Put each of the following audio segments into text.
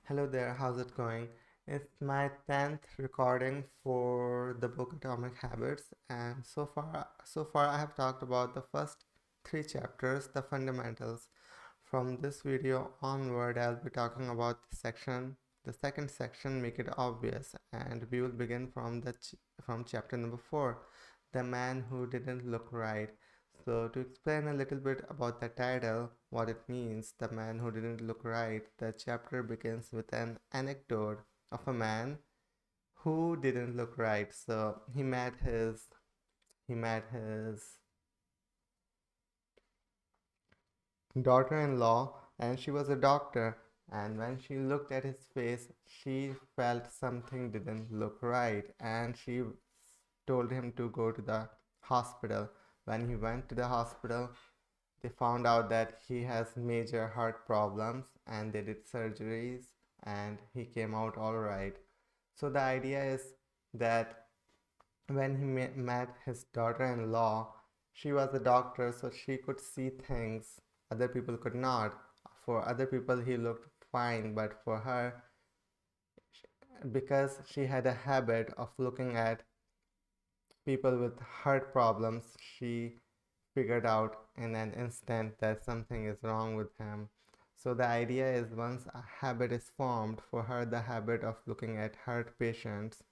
Hello there, how's it going? It's my 10th recording for the book Atomic Habits, and so far I have talked about the first three chapters, the fundamentals. From this video onward, I'll be talking about the second section, make it obvious, and we will begin from chapter number 4, the man who didn't look right. So, to explain a little bit about the title, what it means, the man who didn't look right, the chapter begins with an anecdote of a man who didn't look right. So, he met his daughter-in-law, and she was a doctor, and when she looked at his face, she felt something didn't look right, and she told him to go to the hospital. When he went to the hospital, they found out that he has major heart problems, and they did surgeries, and he came out all right. So the idea is that when he met his daughter-in-law, she was a doctor, so she could see things other people could not. For other people, he looked fine, but for her, because she had a habit of looking at people with heart problems, she figured out in an instant that something is wrong with him. So the idea is once a habit is formed, for her, the habit of looking at heart patients,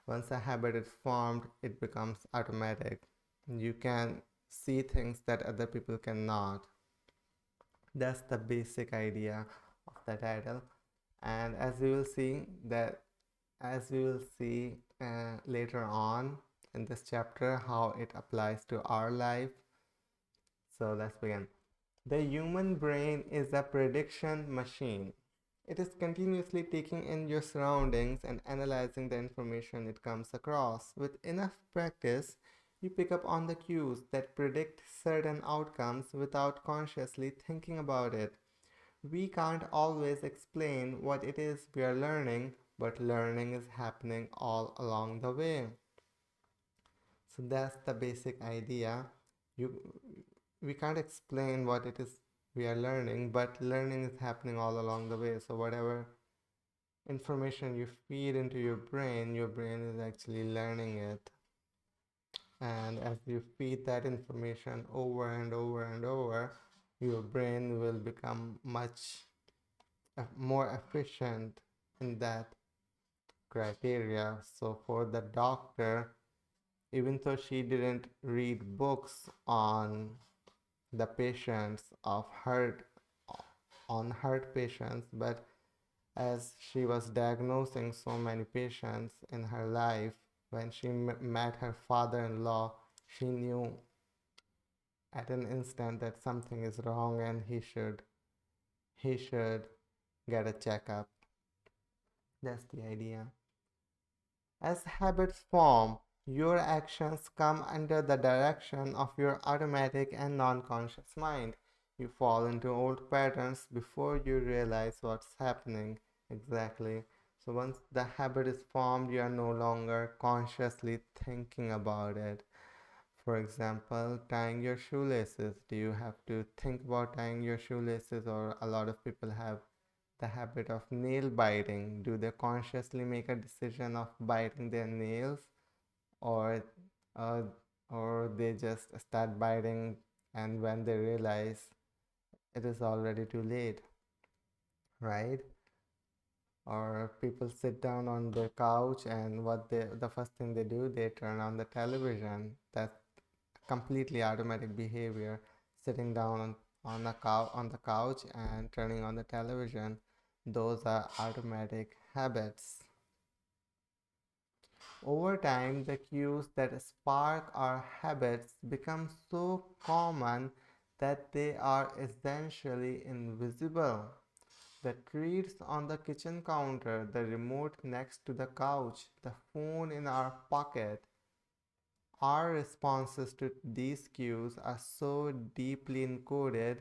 once a habit is formed, it becomes automatic. You can see things that other people cannot. That's the basic idea of the title. And as we will see later on in this chapter, how it applies to our life. So let's begin. The human brain is a prediction machine. It is continuously taking in your surroundings and analyzing the information it comes across. With enough practice, you pick up on the cues that predict certain outcomes without consciously thinking about it. We can't always explain what it is we are learning, but learning is happening all along the way. So that's the basic idea. You we can't explain what it is we are learning, but learning is happening all along the way. So whatever information you feed into your brain is actually learning it. And as you feed that information over and over and over, your brain will become much more efficient in that criteria. So for the doctor, even though she didn't read books the patients of heart heart patients, but as she was diagnosing so many patients in her life, when she met her father-in-law, she knew at an instant that something is wrong and he should get a checkup. That's the idea. As habits form, your actions come under the direction of your automatic and non-conscious mind. You fall into old patterns before you realize what's happening exactly. So once the habit is formed, you are no longer consciously thinking about it. For example, tying your shoelaces. Do you have to think about tying your shoelaces, or a lot of people have the habit of nail biting? Do they consciously make a decision of biting their nails, or uh, or they just start biting and when they realize it is already too late, right? Or people sit down on their couch and the first thing they do, they turn on the television. That's completely automatic behavior, sitting down on the couch and turning on the television. Those are automatic habits. Over time, the cues that spark our habits become so common that they are essentially invisible. The treats on the kitchen counter, the remote next to the couch, the phone in our pocket. Our responses to these cues are so deeply encoded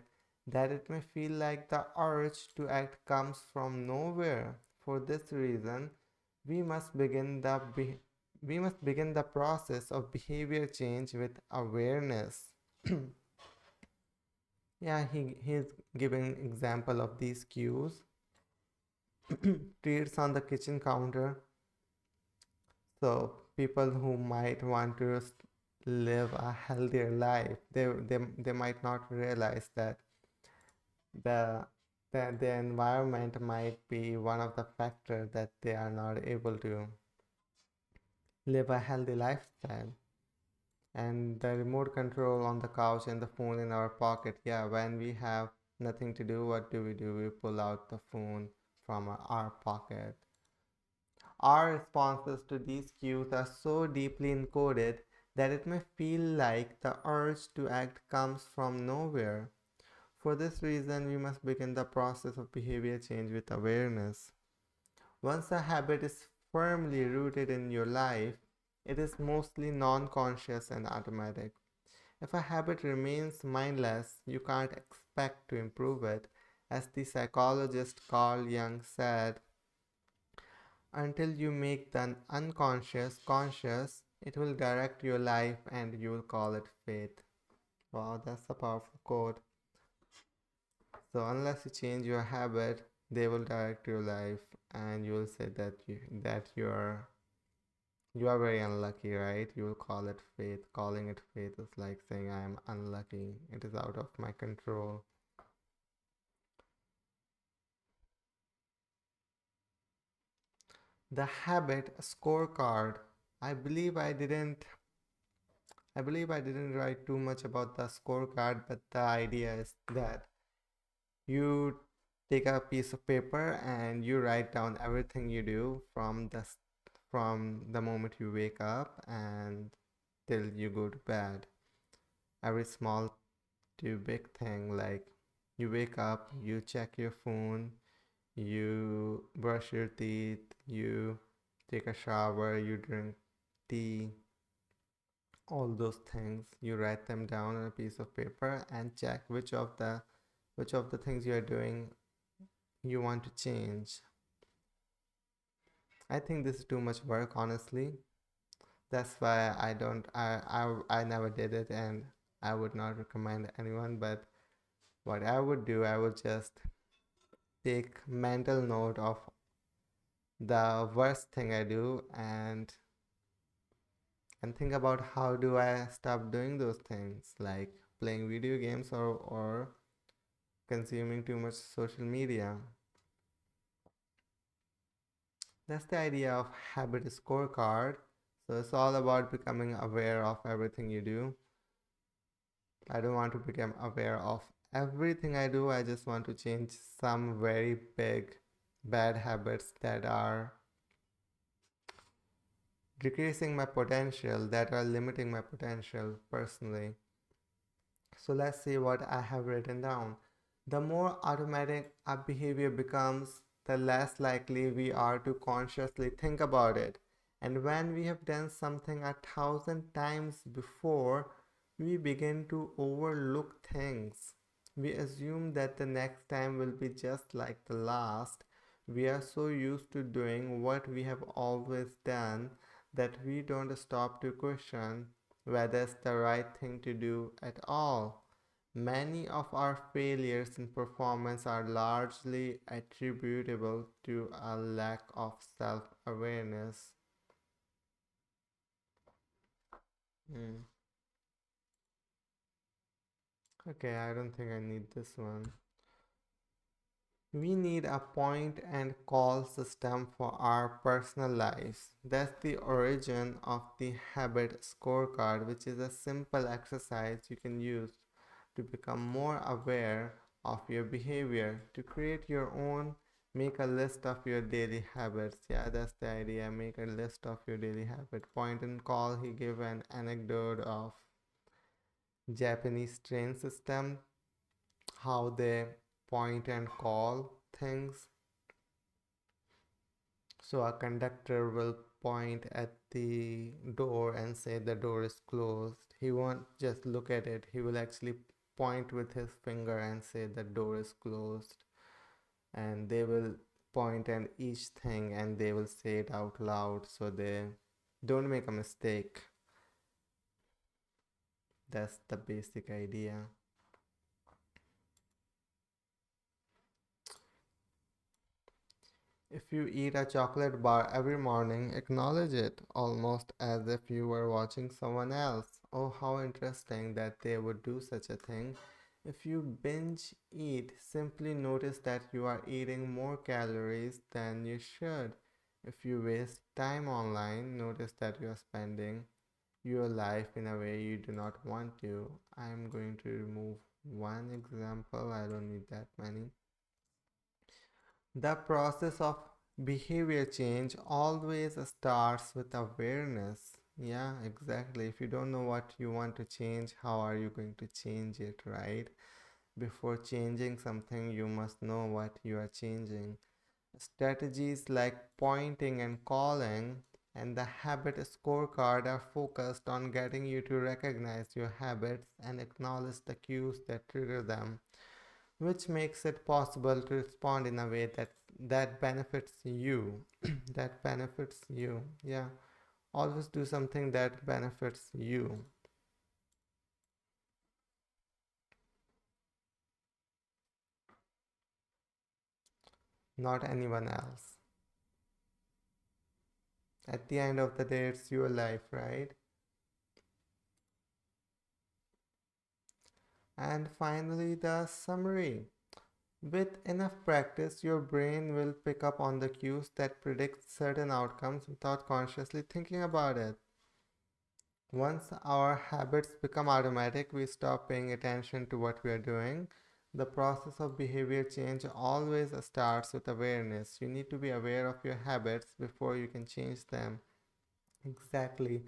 that it may feel like the urge to act comes from nowhere. For this reason, we must begin the we must begin the process of behavior change with awareness. Yeah, he's giving example of these cues. treats on the kitchen counter. So people who might want to live a healthier life, they might not realize that the the environment might be one of the factors that they are not able to live a healthy lifestyle. And the remote control on the couch and the phone in our pocket, yeah, when we have nothing to do, what do? We pull out the phone from our pocket. Our responses to these cues are so deeply encoded that it may feel like the urge to act comes from nowhere. For this reason, we must begin the process of behavior change with awareness. Once a habit is firmly rooted in your life, it is mostly non conscious and automatic. If a habit remains mindless, you can't expect to improve it. As the psychologist Carl Jung said, until you make the unconscious conscious, it will direct your life and you will call it fate. Wow, that's a powerful quote. So unless you change your habit, they will direct your life and you will say that you are very unlucky, right? You will call it fate. Calling it fate is like saying I am unlucky. It is out of my control. The habit scorecard. I believe I didn't I believe I didn't write too much about the scorecard, but the idea is that you take a piece of paper and you write down everything you do from the moment you wake up and till you go to bed. Every small to big thing, like you wake up, you check your phone, you brush your teeth, you take a shower, you drink tea, all those things you write them down on a piece of paper and check which of the things you are doing you want to change. I think this is too much work, honestly. That's why I don't I never did it, and I would not recommend anyone. But what I would do, I would just take mental note of the worst thing I do and think about how do I stop doing those things, like playing video games or consuming too much social media. That's the idea of habit scorecard. So it's all about becoming aware of everything you do. I don't want to become aware of everything I do. I just want to change some very big bad habits that are decreasing my potential, that are limiting my potential personally. So let's see what I have written down. The more automatic our behavior becomes, the less likely we are to consciously think about it. And when we have done something 1,000 times before, we begin to overlook things. We assume that the next time will be just like the last. We are so used to doing what we have always done that we don't stop to question whether it's the right thing to do at all. Many of our failures in performance are largely attributable to a lack of self awareness. Hmm. Okay, I don't think I need this one. We need a point and call system for our personal lives. That's the origin of the habit scorecard, which is a simple exercise you can use to become more aware of your behavior. To create your own, make a list of your daily habits. Yeah, that's the idea. Make a list of your daily habit. Point and call. He gave an anecdote of Japanese train system, how they point and call things. So a conductor will point at the door and say the door is closed. He won't just look at it, he will actually point with his finger and say the door is closed. And they will point at each thing and they will say it out loud so they don't make a mistake. That's the basic idea. If you eat a chocolate bar every morning, acknowledge it, almost as if you were watching someone else. Oh, how interesting that they would do such a thing. If you binge eat, simply notice that you are eating more calories than you should. If you waste time online, notice that you are spending your life in a way you do not want to. I am going to remove one example, I don't need that many. The process of behavior change always starts with awareness. Yeah, exactly. If you don't know what you want to change, how are you going to change it, right? Before changing something, you must know what you are changing. Strategies like pointing and calling and the habit scorecard are focused on getting you to recognize your habits and acknowledge the cues that trigger them, which makes it possible to respond in a way that benefits you. That benefits you. Yeah, always do something that benefits you, not anyone else. At the end of the day, it's your life, right? And finally, the summary. With enough practice, your brain will pick up on the cues that predict certain outcomes without consciously thinking about it. Once our habits become automatic, we stop paying attention to what we are doing. The process of behavior change always starts with awareness. You need to be aware of your habits before you can change them. Exactly.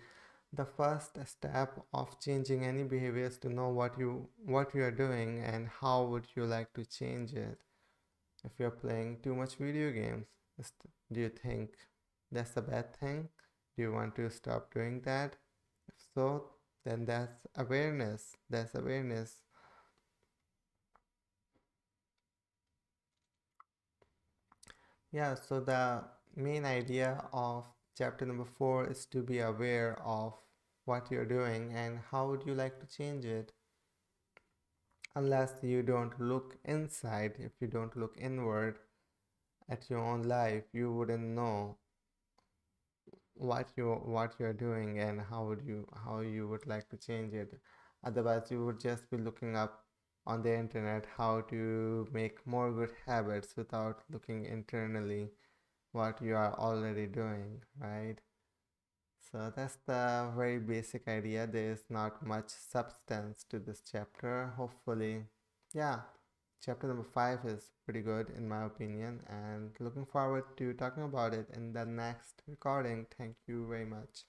The first step of changing any behavior is to know what you are doing and how would you like to change it. If you're playing too much video games, do you think that's a bad thing? Do you want to stop doing that? If so, then that's awareness. That's awareness. Yeah, so the main idea of chapter number 4 is to be aware of what you're doing and how would you like to change it. Unless you don't look inside, if you don't look inward at your own life, you wouldn't know what you're doing and how you would like to change it. Otherwise you would just be looking up on the internet how to make more good habits without looking internally what you are already doing, right? So that's the very basic idea. There is not much substance to this chapter. Hopefully, yeah, chapter number 5 is pretty good in my opinion, and looking forward to talking about it in the next recording. Thank you very much.